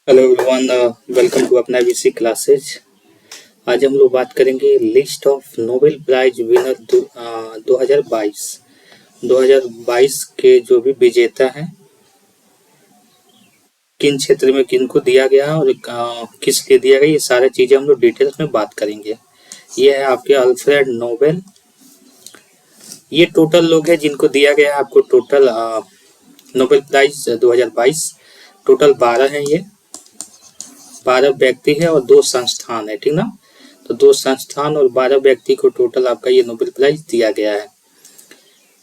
Hello everyone, welcome to अपना B C classes. आज हम लोग बात करेंगे list of Nobel prize winner 2022 के जो भी विजेता हैं, किन क्षेत्र में किनको दिया गया है और किस लिए दिया गया, ये सारी चीजें हम लोग डिटेल्स में बात करेंगे। ये है आपके अल्फ्रेड नोबेल। ये टोटल लोग हैं जिनको दिया गया है आपको टोटल नोबेल प्राइज 2022। टोटल 12 हैं, ये 12 व्यक्ति है और 2 संस्थान है, ठीक ना। तो 2 संस्थान और 12 व्यक्ति को टोटल आपका ये नोबेल प्राइज दिया गया है।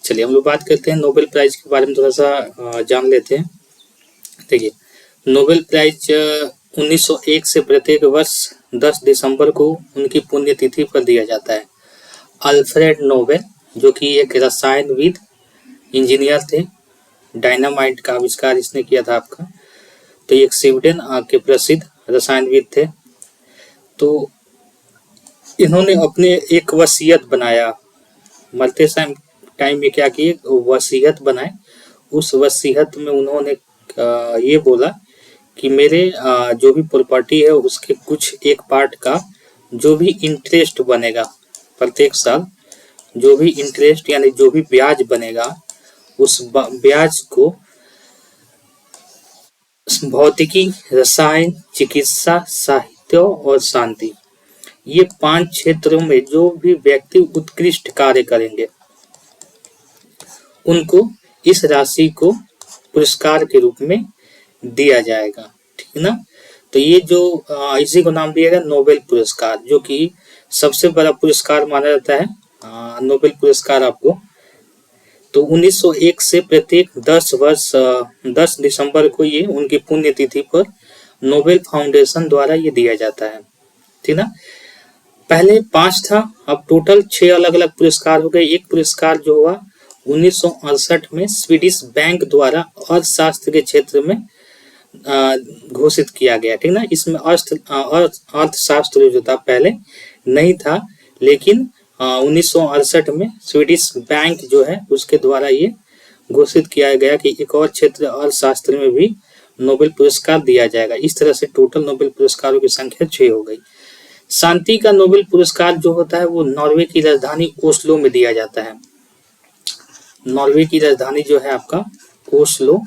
चलिए हम लोग बात करते हैं नोबेल प्राइज के बारे में, थोड़ा सा जान लेते हैं। देखिए, नोबेल प्राइज 1901 से प्रत्येक वर्ष 10 दिसंबर को उनकी पुण्यतिथि पर दिया जाता है। अल्फ्रेड नोबेल जो कि एक रसायनविद इंजीनियर थे, डायनामाइट का आविष्कार इसने किया था आपका। तो एक स्वीडन के प्रसिद्ध रसायनविद थे। तो इन्होंने अपने एक वसीयत बनाया, मरते टाइम में क्या किए, वसीयत बनाए। उस वसीयत में उन्होंने ये बोला कि मेरे जो भी प्रॉपर्टी है उसके कुछ एक पार्ट का जो भी इंटरेस्ट बनेगा प्रत्येक साल, जो भी इंटरेस्ट यानी जो भी ब्याज बनेगा, उस ब्याज को भौतिकी, रसायन, चिकित्सा, साहित्य और शांति, ये 5 क्षेत्रों में जो भी व्यक्ति उत्कृष्ट कार्य करेंगे उनको इस राशि को पुरस्कार के रूप में दिया जाएगा, ठीक ना। तो ये जो इसी को नाम दिया गया नोबेल पुरस्कार, जो कि सबसे बड़ा पुरस्कार माना जाता है नोबेल पुरस्कार आपको। तो 1901 से प्रत्येक 10 दिसंबर को ये उनकी पुण्यतिथि पर नोबेल फाउंडेशन द्वारा ये दिया जाता है, ठीक ना। पहले 5 था, अब टोटल 6 अलग अलग पुरस्कार हो गए। एक पुरस्कार जो हुआ 1968 में स्वीडिश बैंक द्वारा अर्थशास्त्र के क्षेत्र में घोषित किया गया, ठीक ना। इसमें अर्थशास्त्र जो था पहले नहीं था, लेकिन 1968 में स्वीडिश बैंक जो है उसके द्वारा ये घोषित किया गया कि एक और क्षेत्र अर्थशास्त्र में भी नोबेल पुरस्कार दिया जाएगा। इस तरह से टोटल नोबेल पुरस्कारों की संख्या 6 हो गई। शांति का नोबेल पुरस्कार जो होता है वो नॉर्वे की राजधानी ओस्लो में दिया जाता है। नॉर्वे की राजधानी जो है आपका ओस्लो,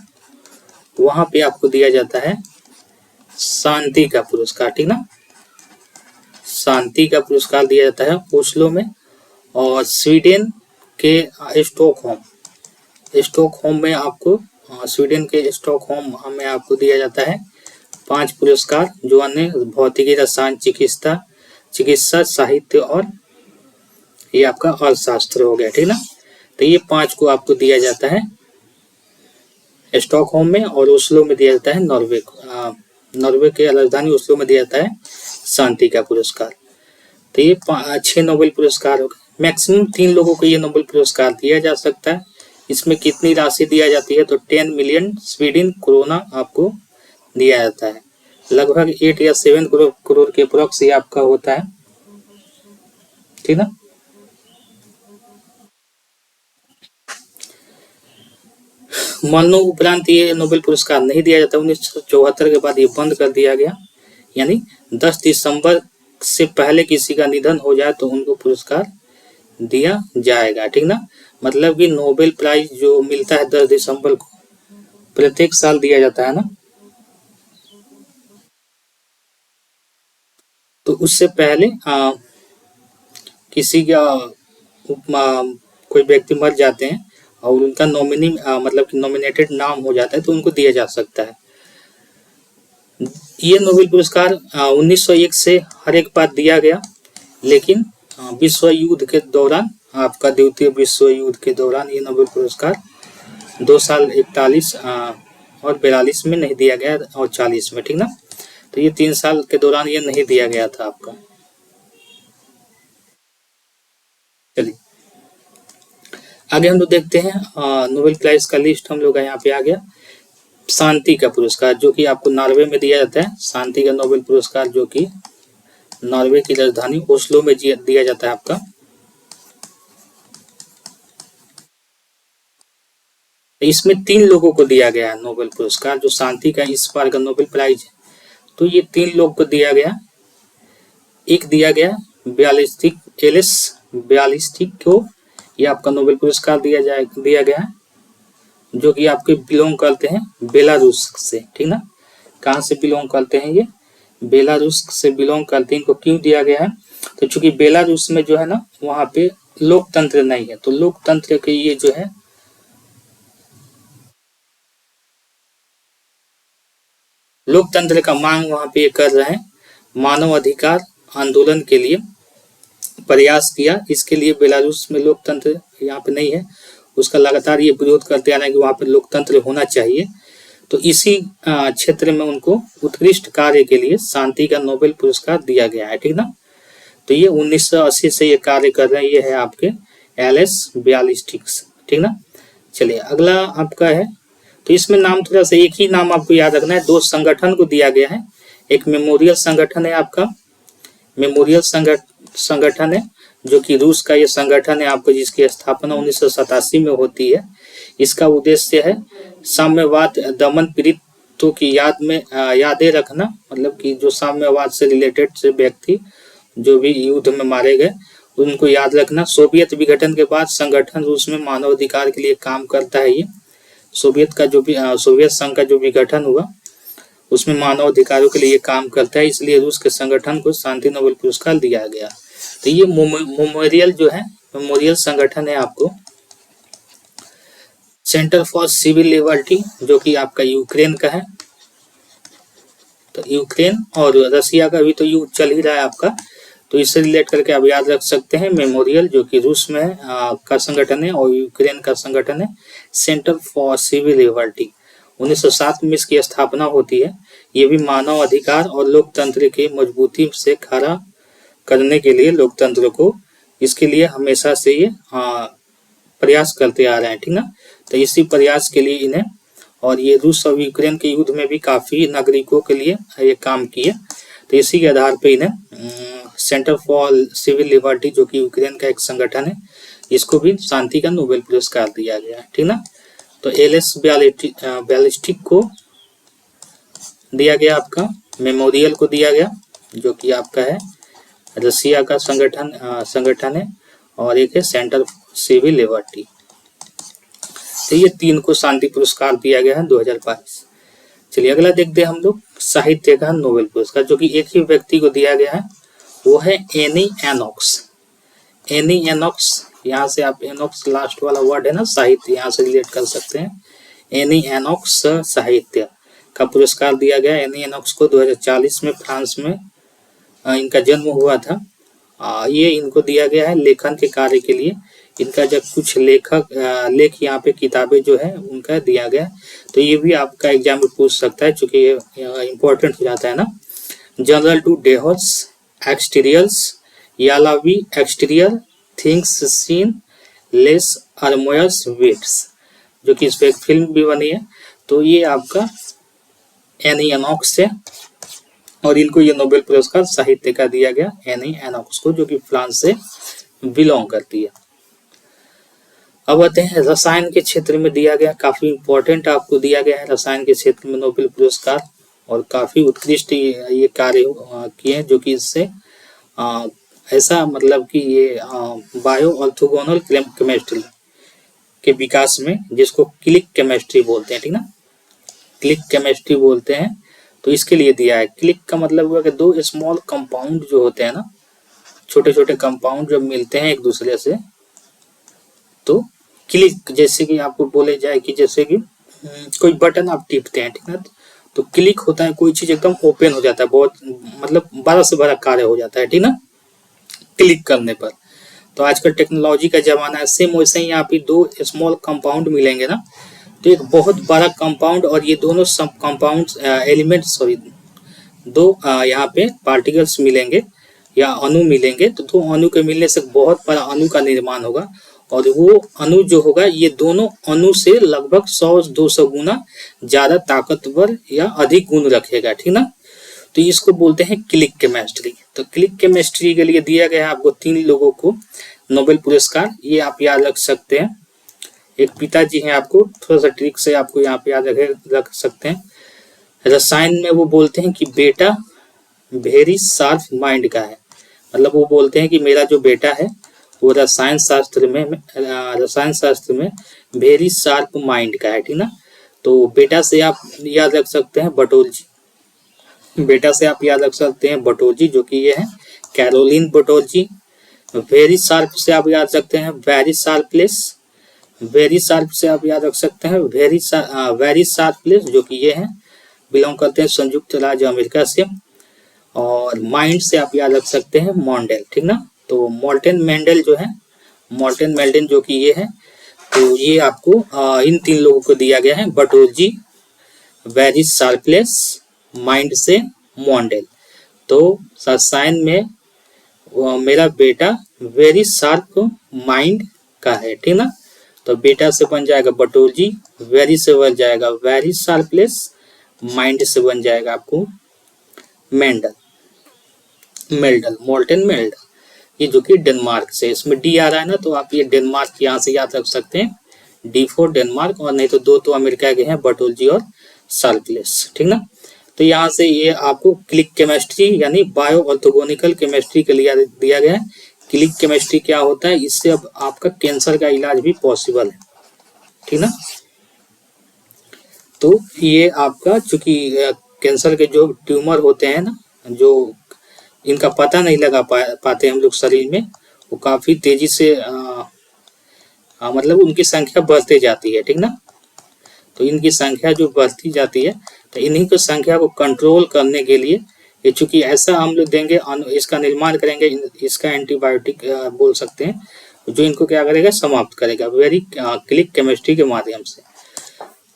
वहां पे आपको दिया जाता है शांति का पुरस्कार, ठीक ना। शांति का पुरस्कार दिया जाता है ओस्लो में। और स्वीडन के स्टॉकहोम में आपको स्वीडन के स्टॉकहोम में आपको दिया जाता है 5 पुरस्कार, जो अन्य भौतिकी, रसायन, चिकित्सा, साहित्य और ये आपका अर्थशास्त्र हो गया, ठीक ना। तो ये 5 को आपको दिया जाता है स्टॉकहोम में, और ओस्लो में दिया जाता है नॉर्वे के राजधानी ओस्लो में दिया जाता है शांति का पुरस्कार। तो ये 6 नोबेल पुरस्कार हो गए। मैक्सिमम 3 लोगों को ये नोबेल पुरस्कार दिया जा सकता है। इसमें कितनी राशि दिया जाती है, तो 10 मिलियन स्वीडन कोरोना आपको दिया जाता है। लगभग 8 या 7 करोड़ के अप्रोक्स ये आपका होता है, ठीक ना। मरणों उपरांत ये नोबेल पुरस्कार नहीं दिया जाता। 1974 के बाद ये बंद कर दिया गया, यानी 10 दिसंबर से पहले किसी का निधन हो जाए तो उनको पुरस्कार दिया जाएगा, ठीक ना। मतलब कि नोबेल प्राइज जो मिलता है 10 दिसंबर को प्रत्येक साल दिया जाता है ना। तो उससे पहले किसी का कोई व्यक्ति मर जाते हैं और उनका नॉमिनी मतलब कि नॉमिनेटेड नाम हो जाता है तो उनको दिया जा सकता है। ये नोबेल पुरस्कार 1901 से हर एक बार दिया गया, लेकिन विश्व युद्ध के दौरान, आपका द्वितीय विश्व युद्ध के दौरान ये नोबेल पुरस्कार 2 साल 41 और 42 में नहीं दिया गया और 40 में, ठीक ना। तो ये 3 साल के दौरान ये नहीं दिया गया था आपका। चलिए आगे हम लोग देखते हैं नोबेल प्राइज का लिस्ट हम लोग का यहाँ पे आ गया। शांति का पुरस्कार जो कि आपको नॉर्वे में दिया जाता है, शांति का नोबेल पुरस्कार जो कि नॉर्वे की राजधानी ओस्लो में दिया जाता है आपका। इसमें 3 लोगों को दिया गया है नोबेल पुरस्कार। जो शांति का इस बार का नोबेल प्राइज है तो ये 3 लोग को दिया गया। एक दिया गया ब्यालिस्टिक एलिस ब्यालिस्टिक को, ये आपका नोबेल पुरस्कार दिया गया है, जो कि आपके बिलोंग करते हैं बेलारूस से, ठीक ना। कहाँ से बिलोंग करते हैं? ये बेलारूस से बिलोंग करते हैं। इनको क्यों दिया गया है? तो चूंकि बेलारूस में जो है ना, वहाँ पे लोकतंत्र नहीं है, तो लोकतंत्र के ये जो है लोकतंत्र का मांग वहाँ पे कर रहे हैं, मानव अधिकार आंदोलन के लिए प्रयास किया। इसके लिए बेलारूस में लोकतंत्र यहाँ पे नहीं है, उसका लगातार ये विरोध करते आ रहे हैं कि वहाँ पे लोकतंत्र होना चाहिए। तो इसी क्षेत्र में उनको उत्कृष्ट कार्य के लिए शांति का नोबेल पुरस्कार दिया गया है, ठीक ना। तो ये 1980 से ये कार्य कर रहे हैं। ये है आपके एलिस ब्यालिस्टिक्स, ठीक ना। चलिए अगला आपका है, तो इसमें नाम थोड़ा सा एक ही नाम आपको याद रखना है। 2 संगठन को दिया गया है। एक मेमोरियल संगठन है आपका, मेमोरियल संगठन है जो कि रूस का ये संगठन है आपको, जिसकी स्थापना 1987 में होती है। इसका उद्देश्य है साम्यवाद दमन पीड़ितों की यादें रखना, मतलब कि जो साम्यवाद से रिलेटेड से व्यक्ति जो भी युद्ध में मारे गए उनको याद रखना। सोवियत विघटन के बाद संगठन रूस में मानवाधिकार के लिए काम करता है। ये सोवियत संघ का जो विघटन हुआ उसमें मानवाधिकारों के लिए काम करता है, इसलिए रूस के संगठन को शांति नोबेल पुरस्कार दिया गया। तो ये मेमोरियल जो है, मेमोरियल संगठन है आपको। सेंटर फॉर सिविल लिबर्टी जो कि आपका यूक्रेन का है। तो यूक्रेन और रसिया का भी तो युद्ध चल ही रहा है आपका, तो इससे रिलेट करके आप याद रख सकते हैं। मेमोरियल जो कि रूस में का संगठन है और यूक्रेन का संगठन है सेंटर फॉर सिविल लिबर्टी। 1907 में इसकी स्थापना होती है। ये भी मानव अधिकार और लोकतंत्र की मजबूती से खड़ा करने के लिए, लोकतंत्र को, इसके लिए हमेशा से ये प्रयास करते आ रहे हैं, ठीक ना। तो इसी प्रयास के लिए इन्हें, और ये रूस और यूक्रेन के युद्ध में भी काफी नागरिकों के लिए ये काम किए, तो इसी के आधार पे इन्हें सेंटर फॉर सिविल लिबर्टी जो कि यूक्रेन का एक संगठन है, इसको भी शांति का नोबेल पुरस्कार दिया गया है, ठीक ना। तो एलिस ब्यालिस्टिक को दिया गया आपका, मेमोरियल को दिया गया जो कि आपका है रसिया का संगठन है, और एक है सेंटर सिविल लिबर्टी। तो ये 3 को शांति पुरस्कार दिया गया है 2022। चलिए अगला देखते हैं हम लोग, साहित्य का नोबेल पुरस्कार जो कि एक ही व्यक्ति को दिया गया है, वो है एनी एनॉक्स। एनी एनॉक्स, यहाँ से आप एनॉक्स लास्ट वाला वर्ड है ना, साहित्य, यहाँ से रिलेट कर सकते हैं। एनी एनॉक्स साहित्य का पुरस्कार दिया गया। एनी एनॉक्स को 2040 में फ्रांस में इनका जन्म हुआ था। ये इनको दिया गया है लेखन के कार्य के लिए। इनका जब कुछ लेख यहाँ पे किताबें जो है उनका दिया गया, तो ये भी आपका एग्जाम में पूछ सकता है चूंकि ये इम्पोर्टेंट हो जाता है ना। जनरल टू डेहोस एक्सटीरियर्स यालावी एक्सटीरियर थिंग्स सीन लेस अरमोयस वेट्स, जो कि इस पे एक फिल्म भी बनी है। तो ये आपका एनी एनॉक्स है और इनको ये नोबेल पुरस्कार साहित्य का दिया गया, एनी एनॉक्स को, जो कि फ्रांस से बिलोंग करती है। अब आते हैं रसायन के क्षेत्र में दिया गया, काफी इंपॉर्टेंट आपको दिया गया है रसायन के क्षेत्र में नोबेल पुरस्कार, और काफी उत्कृष्ट ये कार्य किए हैं, जो कि इससे ऐसा मतलब कि ये बायो ऑर्थोगोनल केमिस्ट्री के विकास में, जिसको क्लिक केमिस्ट्री बोलते हैं, ठीक ना, क्लिक केमिस्ट्री बोलते हैं, तो इसके लिए दिया है। क्लिक का मतलब हुआ कि 2 स्मॉल कंपाउंड जो होते हैं ना, छोटे छोटे कंपाउंड जब मिलते हैं एक दूसरे से, तो क्लिक, जैसे कि आपको बोले जाए कि जैसे कि कोई बटन आप टिपते हैं, ठीक ना, तो क्लिक होता है, कोई चीज एकदम ओपन हो जाता है, बहुत मतलब बड़ा से बड़ा कार्य हो जाता है, ठीक ना, क्लिक करने पर। तो आजकल टेक्नोलॉजी का जमाना है, सेम वैसे ही यहाँ पे 2 स्मॉल कंपाउंड मिलेंगे ना, तो एक बहुत बड़ा कंपाउंड, और ये दोनों सब कंपाउंड एलिमेंट, सॉरी, 2 यहाँ पे पार्टिकल्स मिलेंगे या अणु मिलेंगे, तो 2 अणु के मिलने से बहुत बड़ा अणु का निर्माण होगा, और वो अणु जो होगा ये दोनों अणु से लगभग 100-200 गुना ज्यादा ताकतवर या अधिक गुण रखेगा, ठीक ना। तो इसको बोलते हैं क्लिक केमिस्ट्री। तो क्लिक केमिस्ट्री के लिए दिया गया है आपको 3 लोगों को नोबेल पुरस्कार, ये आप याद रख सकते हैं। एक पिताजी हैं, आपको थोड़ा सा ट्रिक से आपको यहाँ पे याद रख सकते हैं। रसायन में वो बोलते हैं कि बेटा वेरी शार्प माइंड का है, मतलब वो बोलते हैं कि मेरा जो बेटा है वो रसायन शास्त्र में वेरी शार्प माइंड का है, ठीक ना। तो बेटा से आप याद रख सकते हैं बटोरजी, बेटा से आप याद रख सकते हैं बटोरजी, जो कि ये है कैरोलिन बटोरजी। वेरी शार्प से आप याद सकते हैं वेरी शार्पलेस, वेरी शार्प से आप याद रख सकते हैं वेरी शार्पलेस, जो कि ये है बिलोंग करते हैं संयुक्त राज्य अमेरिका से। और माइंड से आप याद रख सकते हैं मॉन्डेल, ठीक ना। तो मॉर्टन मेंडल जो है, मॉर्टन मेल्डन जो कि ये है, तो ये आपको इन 3 लोगों को दिया गया है, बटोरजी, वेरी शार्पलेस, माइंड से मॉन्डेल। तो रसायन में मेरा बेटा वेरी शार्प माइंड का है, ठीक ना। तो बेटा से बन जाएगा बटोरजी, वेरी से बन जाएगा वेरी शार्पलेस, माइंड से बन जाएगा आपको मेंडल, मोल्टन मेल्डल, ये जो कि डेनमार्क से, इसमें डी आ रहा है ना, तो आप ये डेनमार्क यहाँ से याद रख सकते हैं, डी फॉर डेनमार्क, और नहीं तो दो तो अमेरिका के हैं, बटोरजी और शार्पलेस, ठीक ना। तो यहाँ से ये आपको क्लिक केमिस्ट्री यानी बायो ऑर्थोगोनिकल केमिस्ट्री के लिए दिया गया है। क्लिक केमिस्ट्री क्या होता है, इससे अब आपका कैंसर का इलाज भी पॉसिबल है, ठीक ना। तो ये आपका चूंकि कैंसर के जो ट्यूमर होते हैं ना, जो इनका पता नहीं लगा पाते हम लोग शरीर में, वो काफी तेजी से मतलब उनकी संख्या बढ़ती जाती है, ठीक ना। तो इनकी संख्या जो बढ़ती जाती है, तो इन्हीं की संख्या को कंट्रोल करने के लिए ये चूंकि ऐसा हम लोग देंगे, इसका निर्माण करेंगे, इसका एंटीबायोटिक बोल सकते हैं, जो इनको क्या करेगा, समाप्त करेगा वेरी क्लिक केमिस्ट्री के माध्यम से।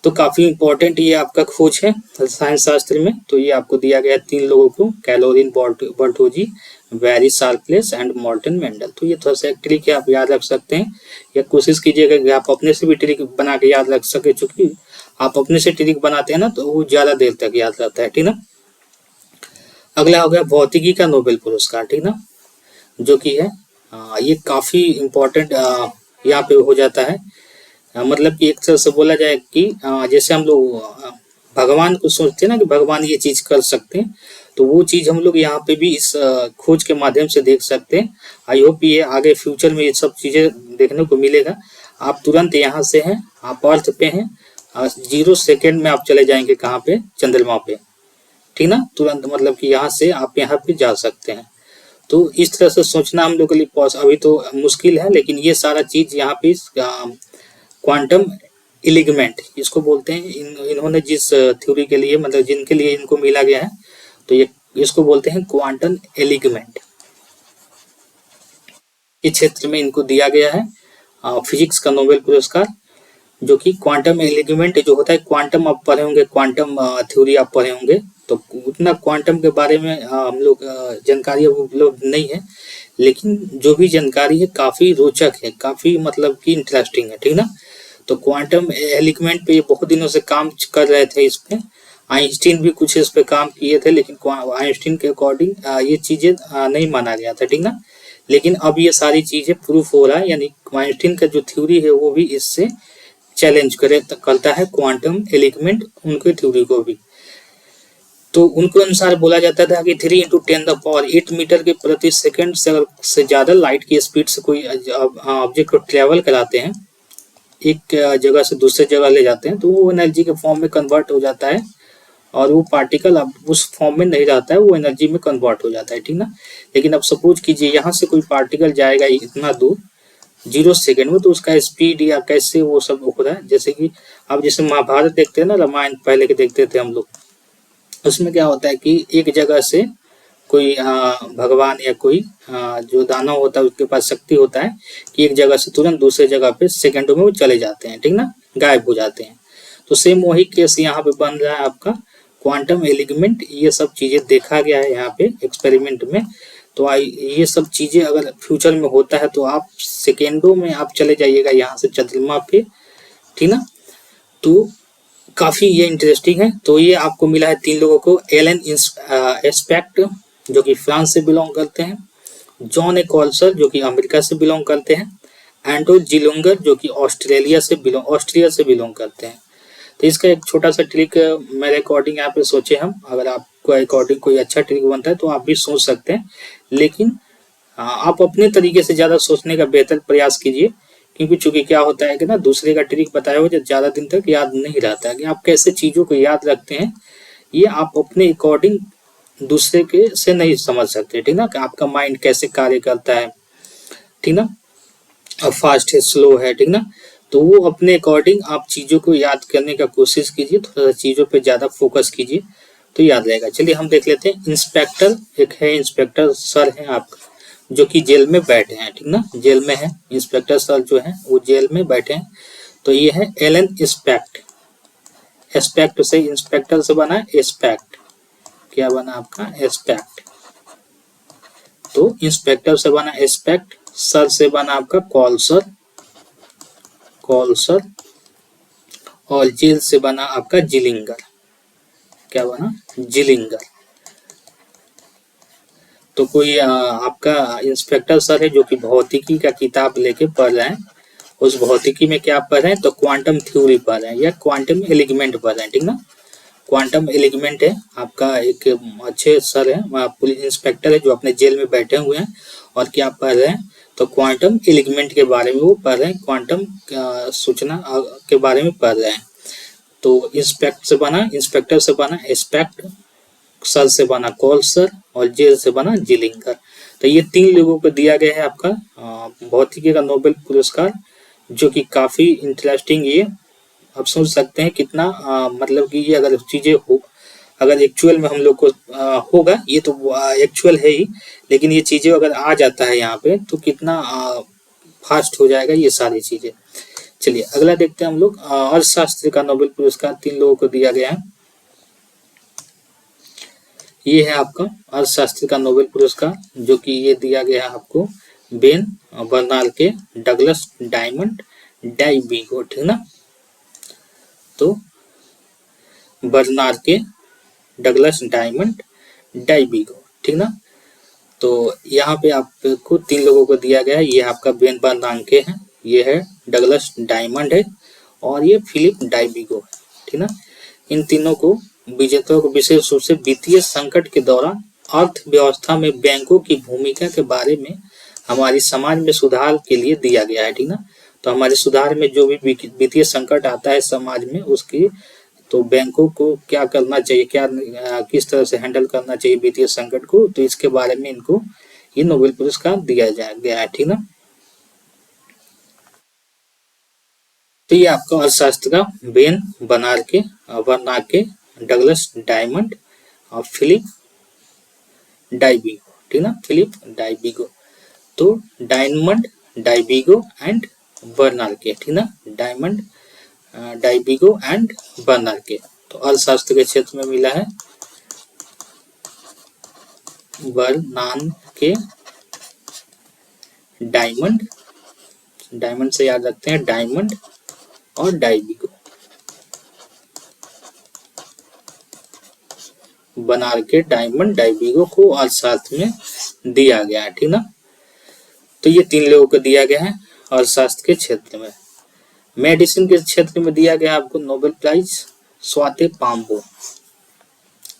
तो काफी इंपॉर्टेंट ये आपका खोज है रसायन शास्त्र में। तो ये आपको दिया गया 3 लोगों को, Carolyn Bertozzi, Barry Sharpless and Morten Meldal. तो ये थोड़ा सा एक ट्रिक है, आप याद रख सकते हैं, या कोशिश कीजिएगा कि आप अपने से भी ट्रिक बना के याद रख सके, चूंकि आप अपने से ट्रिक बनाते हैं ना तो वो ज्यादा देर तक याद रहता है, ठीक ना। अगला हो गया भौतिकी का नोबेल पुरस्कार, ठीक ना, जो कि है ये काफी इम्पोर्टेंट यहाँ पे हो जाता है। मतलब कि एक तरह से बोला जाए कि जैसे हम लोग भगवान को सोचते हैं ना कि भगवान ये चीज कर सकते हैं, तो वो चीज हम लोग यहाँ पे भी इस खोज के माध्यम से देख सकते हैं। आई होप ये आगे फ्यूचर में ये सब चीजें देखने को मिलेगा। आप तुरंत यहाँ से हैं, आप अर्थ पे हैं, 0 सेकेंड में आप चले जाएंगे कहाँ पे, चंद्रमा पे, ठीक ना। तुरंत मतलब कि यहाँ से आप यहाँ पे जा सकते हैं। तो इस तरह से सोचना हम लोग के लिए अभी तो मुश्किल है, लेकिन ये सारा चीज यहाँ पे क्वांटम एलिगमेंट इसको बोलते हैं। इन्होंने जिस थ्योरी के लिए, मतलब जिनके लिए इनको मिला गया है, तो ये इसको बोलते हैं क्वांटम एलिगमेंट। इस क्षेत्र में इनको दिया गया है फिजिक्स का नोबेल पुरस्कार, जो कि क्वांटम एलिगमेंट जो होता है, क्वांटम आप पढ़े होंगे, क्वांटम थ्योरी आप पढ़े होंगे, तो उतना क्वांटम के बारे में हम लोग जानकारी उपलब्ध नहीं है, लेकिन जो भी जानकारी है काफी रोचक है, काफी मतलब कि इंटरेस्टिंग है, ठीक ना। तो क्वांटम एलिगमेंट पे ये बहुत दिनों से काम कर रहे थे इस पे, आइंस्टीन भी कुछ इस पे काम किए थे, लेकिन आइंस्टीन के अकॉर्डिंग ये चीजें नहीं माना गया था, ठीक ना। लेकिन अब ये सारी चीजें प्रूफ हो रहा है, यानी आइंस्टीन का जो थ्योरी है वो भी इससे चैलेंज करता है क्वांटम एलिगमेंट उनके थ्योरी को भी। तो उनके अनुसार बोला जाता था कि 3 × 10⁸ मीटर के प्रति सेकंड से ज्यादा लाइट की स्पीड से कोई ऑब्जेक्ट को ट्रेवल कराते हैं, एक जगह से दूसरे जगह ले जाते हैं, तो वो एनर्जी के फॉर्म में कन्वर्ट हो जाता है, और वो पार्टिकल अब उस फॉर्म में नहीं रहता है, वो एनर्जी में कन्वर्ट हो जाता है, ठीक ना। लेकिन अब सपोज कीजिए यहाँ से कोई पार्टिकल जाएगा इतना दूर 0 सेकेंड में, तो उसका स्पीड या कैसे वो सब हो रहा है, जैसे कि अब जैसे महाभारत देखते हैं ना, रामायण पहले के देखते थे हम लोग, उसमें क्या होता है कि एक जगह से कोई भगवान या कोई जो दानव होता है उसके पास शक्ति होता है कि एक जगह से तुरंत दूसरे जगह पे सेकंडों में वो चले जाते हैं, ठीक ना, गायब हो जाते हैं। तो सेम वही केस यहाँ पे बन रहा है आपका क्वांटम एलिगमेंट। ये सब चीजें देखा गया है यहाँ पे एक्सपेरिमेंट में। तो ये सब चीजें अगर फ्यूचर में होता है तो आप सेकेंडों में आप चले जाइएगा यहाँ से चंद्रमा पे, ठीक ना। तो काफी ये इंटरेस्टिंग है। तो ये आपको मिला है 3 लोगों को, एलन एस्पेक्ट जो कि फ्रांस से बिलोंग करते हैं, जॉन ए कॉल्सर जो कि अमेरिका से बिलोंग करते हैं, एंटो जिलोंगर जो कि ऑस्ट्रिया से बिलोंग करते हैं। तो इसका एक छोटा सा ट्रिक मेरे अकॉर्डिंग यहाँ पे सोचे हम, अगर आपको अकॉर्डिंग कोई अच्छा ट्रिक बनता है तो आप भी सोच सकते हैं, लेकिन आप अपने तरीके से ज़्यादा सोचने का बेहतर प्रयास कीजिए, क्योंकि चूंकि क्या होता है कि ना दूसरे का ट्रिक बताया हो जो ज़्यादा दिन तक याद नहीं रहता है, कि आप कैसे चीज़ों को याद रखते हैं ये आप अपने अकॉर्डिंग दूसरे के से नहीं समझ सकते, ठीक ना, कि आपका माइंड कैसे कार्य करता है, ठीक ना, फास्ट है स्लो है, ठीक ना, तो वो अपने अकॉर्डिंग आप चीज़ों को याद करने का कोशिश कीजिए, थोड़ा सा चीज़ों पे ज़्यादा फोकस कीजिए तो याद रहेगा। चलिए हम देख लेते हैं, इंस्पेक्टर एक है, इंस्पेक्टर सर है आपका जो कि जेल में बैठे हैं, ठीक ना, जेल में है इंस्पेक्टर सर जो है वो जेल में बैठे हैं। तो ये है एलन स्पेक्ट, एस्पेक्ट से इंस्पेक्टर से बना एस्पेक्ट, क्या बना आपका एस्पेक्ट, तो इंस्पेक्टर से बना एस्पेक्ट, सर से बना आपका कॉल्सर, कॉल्सर, और जेल से बना आपका जिलिंगर, क्या बना जिलिंगर। तो कोई आपका इंस्पेक्टर सर है जो कि भौतिकी का किताब लेके पढ़ रहे हैं, उस भौतिकी में क्या पढ़ रहे हैं तो क्वांटम थ्योरी पढ़ रहे हैं या क्वांटम एलिमेंट पढ़ रहे हैं, ठीक ना, क्वांटम एलिमेंट है आपका, एक अच्छे सर है पुलिस इंस्पेक्टर है जो अपने जेल में बैठे हुए हैं और क्या पढ़ रहे हैं तो क्वांटम एलिमेंट के बारे में वो पढ़ रहे हैं, क्वांटम सूचना के बारे में पढ़ रहे हैं। तो इंस्पेक्टर से बना एस्पेक्ट, सर से बना कॉल्सर और जेल से बना जिलिंगर। तो ये 3 लोगों को दिया गया है आपका भौतिकी का नोबेल पुरस्कार, जो कि काफी इंटरेस्टिंग, ये आप सोच सकते हैं कितना मतलब कि ये अगर चीजें हो, अगर एक्चुअल में हम लोग को होगा, ये तो एक्चुअल है ही, लेकिन ये चीजें अगर आ जाता है यहाँ पे तो कितना फास्ट हो जाएगा ये सारी चीजें। चलिए अगला देखते हैं हम लोग, अर्थशास्त्र का नोबेल पुरस्कार 3 लोगों को दिया गया है। ये है आपका अर्थशास्त्र का नोबेल पुरस्कार जो कि ये दिया गया है आपको बेन बर्नार्के, डगलस डायमंड, डाइविगो, ठीक ना, तो बर्नार्के, डगलस डायमंड, डाइविगो, ठीक ना। तो यहाँ पे आपको 3 लोगों को दिया गया है, ये आपका बेन बर्नार्के है, ये है डगलस डायमंड है और ये फिलिप डाइविगो है, ठीक ना। इन तीनों को विजेताओं को विशेष रूप से वित्तीय संकट के दौरान अर्थव्यवस्था में बैंकों की भूमिका के बारे में हमारी समाज में सुधार के लिए दिया गया है, ठीक ना। तो हमारे सुधार में जो भी वित्तीय संकट आता है समाज में, उसकी तो बैंकों को क्या करना चाहिए, क्या किस तरह से हैंडल करना चाहिए वित्तीय संकट को, तो इसके बारे में इनको ये नोबेल पुरस्कार दिया गया है, ठीक ना। तो ये आपका अर्थशास्त्र का बेन बर्नार्के, डगलस डायमंड और फिलिप डाइविगो, ठीक ना, फिलिप डाइविगो। तो डायमंड, डाइविगो एंड बर्नार्के, ठीक ना, डायमंड, डाइविगो एंड बर्नार्के। तो अर्थशास्त्र के क्षेत्र में मिला है बर्नार्के, डायमंड, डायमंड से याद रखते हैं डायमंड और डाइविगो, बर्नार्के, डायमंड, डाइविगो को अर्थशास्त्र में दिया गया है, ठीक ना। तो ये 3 लोगों को दिया गया है अर्थशास्त्र के क्षेत्र में। मेडिसिन के क्षेत्र में दिया गया आपको नोबेल प्राइज स्वाते पाम्बो,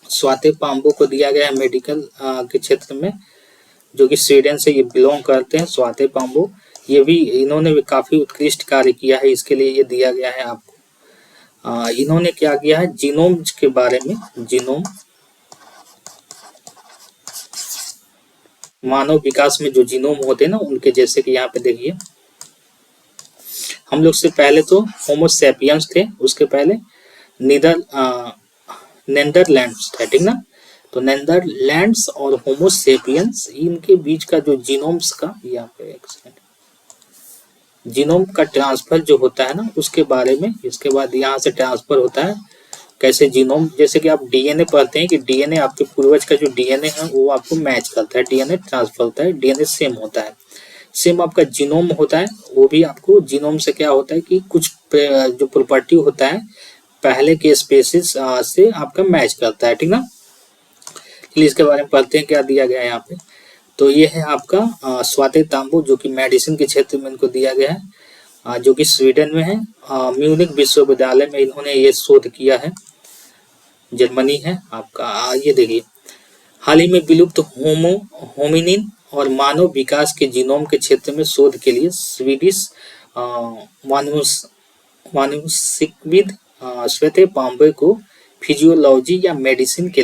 स्वाते पाम्बो को दिया गया है मेडिकल के क्षेत्र में, जो कि स्वीडन से ये बिलोंग करते हैं, स्वाते पाम्बो। ये भी इन्होंने भी काफी उत्कृष्ट कार्य किया है, इसके लिए ये दिया गया है आपको। इन्होंने क्या किया है जीनोम के बारे में, जीनोम मानव विकास में जो जीनोम होते हैं ना उनके, जैसे कि यहाँ पे देखिए हम लोग से पहले तो होमोसेपियंस थे, उसके पहले नेदरलैंड्स था, ठीक ना। तो नेदरलैंड्स और होमोसेपियंस इनके बीच का जो जीनोम्स का, यहाँ पे एक सेकंड, जीनोम का ट्रांसफर जो होता है ना उसके बारे में, इसके बाद यहाँ से ट्रांसफर होता है कैसे जीनोम, जैसे कि आप डीएनए पढ़ते हैं कि डीएनए आपके पूर्वज का जो डीएनए है वो आपको मैच करता है, डीएनए ट्रांसफर होता है, डीएनए सेम होता है, सेम आपका जीनोम होता है, वो भी आपको जीनोम से क्या होता है कि कुछ जो प्रॉपर्टी होता है पहले के स्पेसिस से आपका मैच करता है, ठीक ना। चलिए इसके बारे में पढ़ते हैं क्या दिया गया है यहाँ पे। तो ये है आपका स्वाति तांबू जो कि मेडिसिन के क्षेत्र में इनको दिया गया है, जो कि स्वीडन में है। म्यूनिक विश्वविद्यालय में इन्होंने ये शोध किया है, जर्मनी है आपका। ये देखिए, हाल ही में विलुप्त होमिनिन और मानव विकास के जीनोम के क्षेत्र में शोध के लिए स्वीडिश मानुषिकविद श्वेते पाम्बे को फिजियोलॉजी या मेडिसिन के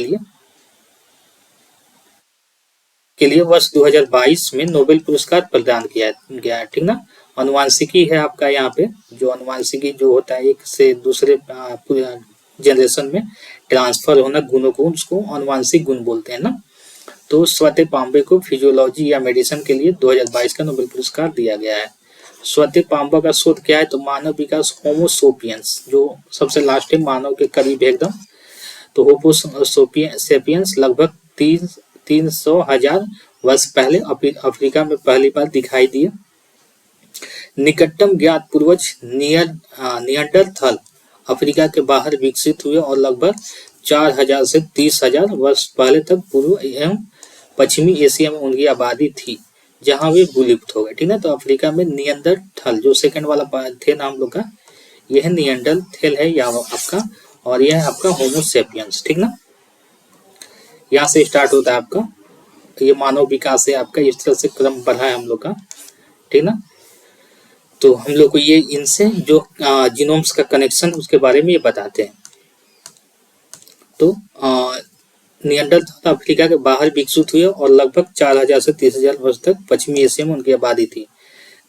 लिए वर्ष 2022 में नोबेल पुरस्कार प्रदान किया गया है। ठीक ना। अनुवांशिकी है आपका यहाँ पे, जो अनुवांशिकी जो होता है एक से दूसरे जनरेशन में ट्रांसफर होना गुणों को, उसको अनुवांशिक गुण बोलते हैं ना। तो श्वेते पाम्बे को फिजियोलॉजी या मेडिसिन के लिए 2022 का नोबेल पुरस्कार दिया गया है। श्वेते पाम्बे का शोध क्या है, तो मानव विकास होमोसोपियंस, जो सबसे लास्ट है मानव के करीब एकदम। तो होमोसोपियंस लगभग 300,000 वर्ष पहले अफ्रीका में पहली बार दिखाई दिए। निकटतम ज्ञात पूर्वज नियंडरथल अफ्रीका के बाहर विकसित हुए और लगभग 4,000 से 30,000 वर्ष पहले तक पूर्व एवं पश्चिमी एशिया में उनकी आबादी थी, जहां वे विलुप्त हो गए। ठीक है। तो अफ्रीका में नियंडरथल जो सेकंड वाला थे ना हम लोग का, यह नियंडरथल है या आपका, और यह है आपका होमोसेपियंस। ठीक ना। यहाँ से स्टार्ट होता है आपका ये मानव विकास है आपका, इस तरह से क्रम बढ़ा है हम लोग का। ठीक ना। तो हम लोग को ये इनसे जो जीनोम्स का कनेक्शन उसके बारे में ये बताते हैं। तो नियंडरथल अफ्रीका के बाहर विकसित हुए और लगभग 4,000 से 30,000 वर्ष तक पश्चिमी एशिया में उनकी आबादी थी।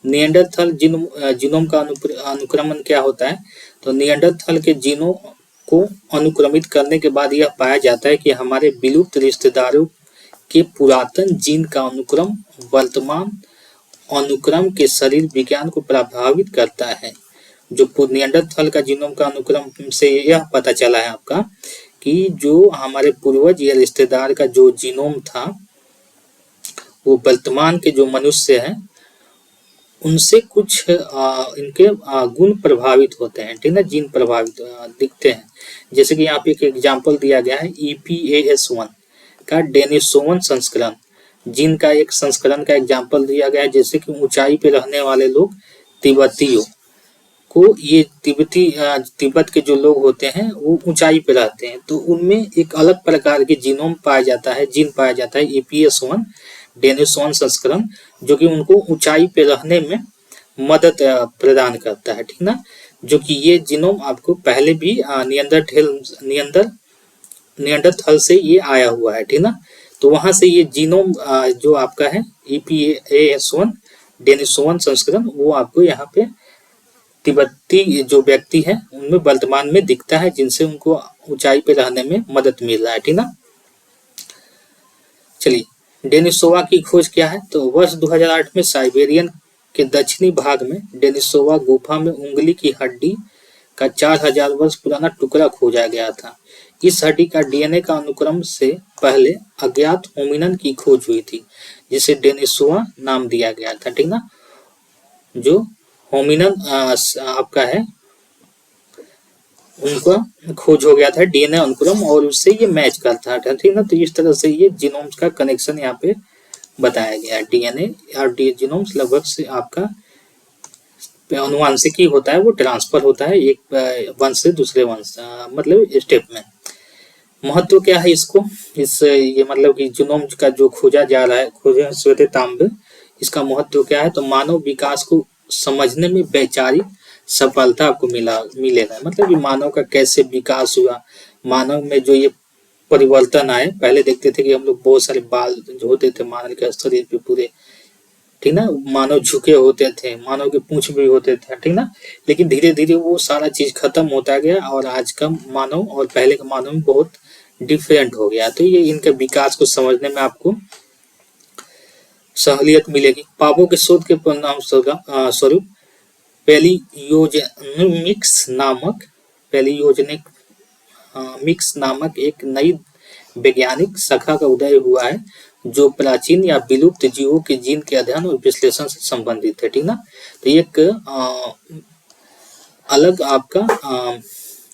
नियंडरथल जीनोम का अनुक्रमण क्या होता है, तो नियंडरथल के जीनों को अनुक्रमित करने के बाद यह पाया जाता है कि हमारे विलुप्त रिश्तेदारों के पुरातन जीन का अनुक्रम वर्तमान अनुक्रम के शरीर विज्ञान को प्रभावित करता है। जो नियंडरथल का जीनोम का अनुक्रम से यह पता चला है आपका कि जो हमारे पूर्वज या रिश्तेदार का जो जीनोम था, वो वर्तमान के जो मनुष्य हैं उनसे कुछ इनके गुण प्रभावित होते हैं। ठीक है। जीन प्रभावित दिखते हैं। जैसे कि यहाँ पे एक एग्जाम्पल दिया गया है, EPAS1 का डेनिसोवन संस्करण, जीन का एक संस्करण का एग्जाम्पल दिया गया है। जैसे कि ऊंचाई पे रहने वाले लोग, तिब्बतियों को, ये तिब्बत के जो लोग होते हैं वो ऊंचाई पे रहते हैं, तो उनमें एक अलग प्रकार के जीनोम पाया जाता है, जीन पाया जाता है EPAS1 डेनिसोवन संस्करण, जो कि उनको ऊंचाई पे रहने में मदद प्रदान करता है। ठीक ना। जो कि ये जीनोम आपको पहले भी नियंडरथल से ये आया हुआ है। ठीक ना। तो वहां से ये जीनोम जो आपका है EPAS1 डेनिसोवन संस्करण, वो आपको यहाँ पे तिब्बती जो व्यक्ति है उनमें वर्तमान में दिखता है, जिनसे उनको ऊंचाई पे रहने में मदद मिल रहा है। ठीक ना। चलिए, डेनिसोवा की खोज क्या है, तो वर्ष 2008 में साइबेरियन के दक्षिणी भाग में डेनिसोवा गुफा में उंगली की हड्डी का 4,000 वर्ष पुराना टुकड़ा खोजा गया था। इस हड्डी का DNA का अनुक्रम से पहले अज्ञात होमिनन की खोज हुई थी, जिसे डेनिसोवा नाम दिया गया था। ठीक ना। जो होमिनन आपका है उनका खोज हो गया था DNA अनुक्रम, और उससे ये मैच करता था। ठीक ना। तो इस तरह से ये जीनोम्स का कनेक्शन यहाँ पे बताया गया। DNA और जीनोम्स लगभग से आपका अनुवांशिकी होता है, वो ट्रांसफर होता है एक वंश से दूसरे वंश, मतलब स्टेप में। महत्व क्या है इसको, ये मतलब कि जीनोम का जो खोजा जा रहा है, खोजा श्वेते तांबे, इसका महत्व क्या है, तो मानव विकास को समझने में वैचारिक सफलता आपको मिलेगा। मतलब कि मानव का कैसे विकास हुआ, मानव में जो ये परिवर्तन आए। पहले देखते थे कि हम लोग बहुत सारे बाल जो होते थे मानव के शरीर पे पूरे, ठीक ना, मानव झुके होते थे, मानव के पूंछ भी होते थे। ठीक ना। लेकिन धीरे धीरे वो सारा चीज खत्म होता गया और आज का मानव और पहले का मानव में बहुत डिफरेंट हो गया। तो ये इनके विकास को समझने में आपको सहूलियत मिलेगी। पाबो के शोध के परिणाम स्वरूप पैलियोजेनिक्स नामक एक नई वैज्ञानिक शाखा का उदय हुआ है, जो प्राचीन या विलुप्त जीवों के जीन के अध्ययन और विश्लेषण से संबंधित है। ठीक ना। तो एक अलग आपका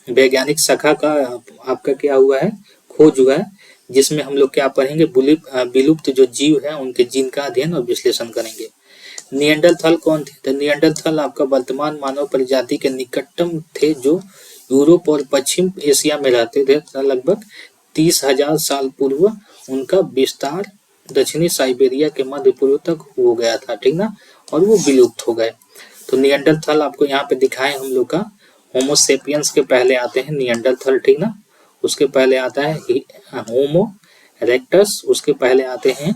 वैज्ञानिक शाखा का आपका क्या हुआ है, खोज हुआ है, जिसमें हम लोग क्या पढ़ेंगे, विलुप्त जो जीव है उनके जीन का अध्ययन और विश्लेषण करेंगे। निएंडरथल कौन थे? तो निएंडरथल आपका वर्तमान मानव प्रजाति के निकटतम थे, जो यूरोप और पश्चिम एशिया में रहते थे। लगभग 30,000 साल पूर्व उनका विस्तार दक्षिणी साइबेरिया के मध्य पूर्व तक हो गया था, ठीक ना, और वो विलुप्त हो गए। तो निएंडरथल आपको यहाँ पे दिखाए हम लोग का। होमोसेपियंस के पहले आते हैं निएंडरथल, ठीक ना, उसके पहले आता है होमो इरेक्टस, उसके पहले आते हैं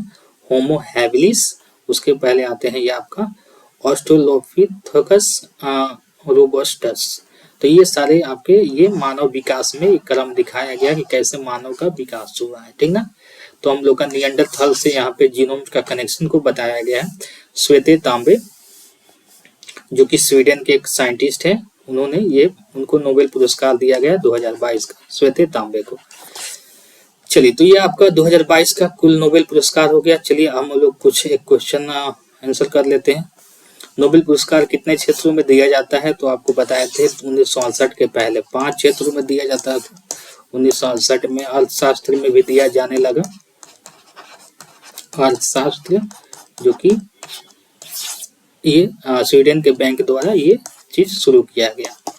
होमो हैबिलिस, उसके पहले आते हैं ये आपका ऑस्ट्रेलोपिथेकस रोबस्टस। तो ये सारे आपके ये मानव विकास में एक क्रम दिखाया गया कि कैसे मानव का विकास हुआ है, ठीक ना। तो हम लोग का निएंडरथल से यहाँ पे जीनोम का कनेक्शन को बताया गया है। श्वेते तांबे जो कि स्वीडन के एक साइंटिस्ट है, उन्होंने ये उनको नोबेल पुरस्कार दिया गया 2022 का, श्वेते तांबे को। चलिए, तो ये आपका 2022 का कुल नोबेल पुरस्कार हो गया। चलिए हम लोग कुछ एक क्वेश्चन आंसर कर लेते हैं। नोबेल पुरस्कार कितने क्षेत्रों में दिया जाता है? तो आपको बताए थे 1968 के पहले 5 क्षेत्रों में दिया जाता था। 1968 में अर्थशास्त्र में भी दिया जाने लगा, अर्थशास्त्र, जो कि ये स्वीडन के बैंक द्वारा ये चीज शुरू किया गया।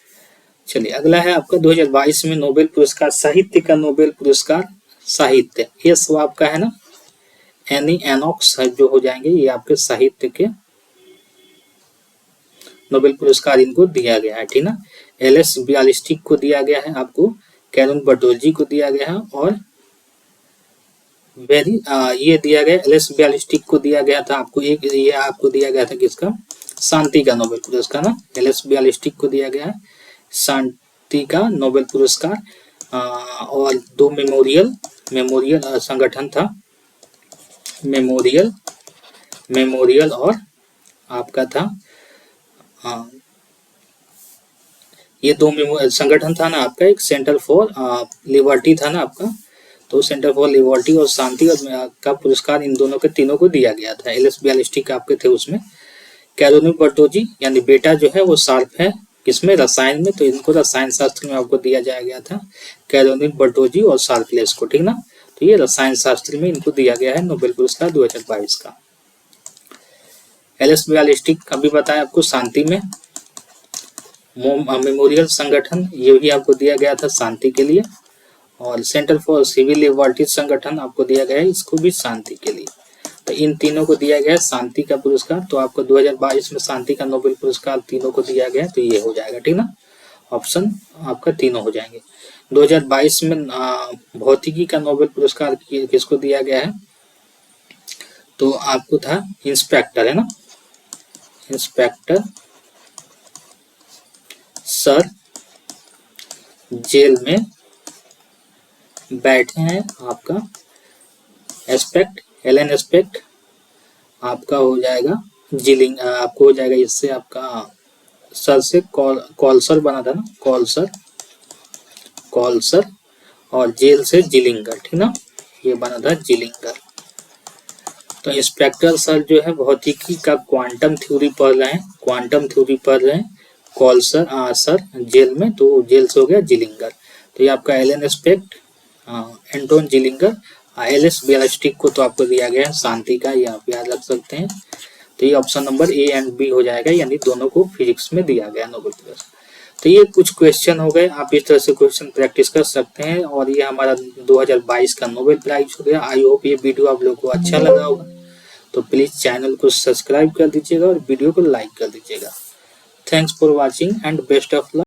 चलिए अगला है आपका 2022 में नोबेल पुरस्कार, साहित्य का नोबेल पुरस्कार साहित्य, ये सब आपका है ना, एनी एनॉक्स जो हो जाएंगे, ये आपके साहित्य के नोबेल पुरस्कार इनको दिया गया है, ठीक ना। एलएस बियालिस्टिक को दिया गया है आपको, कैरन बर्टोल्जी को दिया गया है, और ये दिया गया एलएस बियालिस्टिक को दिया गया था आपको, एक ये आपको दिया गया था किसका, शांति का नोबेल पुरस्कार ना, एलएस बियालिस्टिक को दिया गया है शांति का नोबेल पुरस्कार। और 2 मेमोरियल संगठन था, मेमोरियल और आपका था ये 2 संगठन था ना आपका, एक सेंटर फॉर लिबर्टी था ना आपका, तो सेंटर फॉर लिबर्टी और शांति और का पुरस्कार इन दोनों के तीनों को दिया गया था। एलएस बियालिस्टिक आपके थे उसमें। कैरोलिन बर्टोल्जी यानी बेटा जो है वो शार्प है किसमें, रसायन में, तो इनको रसायन शास्त्र में आपको दिया जाया गया था, कैरोलिन बर्टोल्जी और शार्पलेस को, ठीक ना। तो ये रसायन शास्त्र में इनको दिया गया है नोबेल पुरस्कार 2022 का। एलएस बियालिस्टिक अभी बताया आपको शांति में, मेमोरियल संगठन ये भी आपको दिया गया था शांति के लिए, और सेंटर फॉर सिविल लिबर्टीज संगठन आपको दिया गया है, इसको भी शांति के लिए। तो इन तीनों को दिया गया है शांति का पुरस्कार। तो आपको 2022 में शांति का नोबेल पुरस्कार तीनों को दिया गया है, तो ये हो जाएगा, ठीक ना, ऑप्शन आपका तीनों हो जाएंगे। 2022 में भौतिकी का नोबेल पुरस्कार किसको दिया गया है? तो आपको था इंस्पेक्टर, है ना, इंस्पेक्टर सर जेल में बैठे हैं आपका एस्पेक्ट, एलन एस्पेक्ट आपका हो जाएगा जिलिंग, आपको हो जाएगा इससे आपका सर से कॉलसर बना था ना, कॉलसर और जेल से जिलिंगर, ठीक ना, ये बना था जिलिंगर। तो इंस्पेक्टर सर जो है भौतिकी का क्वांटम थ्योरी पढ़ रहे हैं, कॉलसर सर जेल में, तो जेल से हो गया जिलिंगर। तो ये आपका एलन एस्पेक्ट, एंटोन जिलिंगर, एलएस बियालिस्टिक को तो आपको दिया गया है शांति का, ये आप याद रख सकते हैं। तो ये option number A and B हो जाएगा, यानी दोनों को फिजिक्स में दिया गया नोबेल पुरस्कार। तो ये कुछ क्वेश्चन हो गए, आप इस तरह से क्वेश्चन प्रैक्टिस कर सकते हैं, और ये हमारा 2022 का नोबेल प्राइज हो गया। आई होप ये वीडियो आप लोगों को अच्छा लगा होगा, तो प्लीज चैनल को सब्सक्राइब कर दीजिएगा और वीडियो को लाइक कर दीजिएगा। Thanks for watching and best of luck.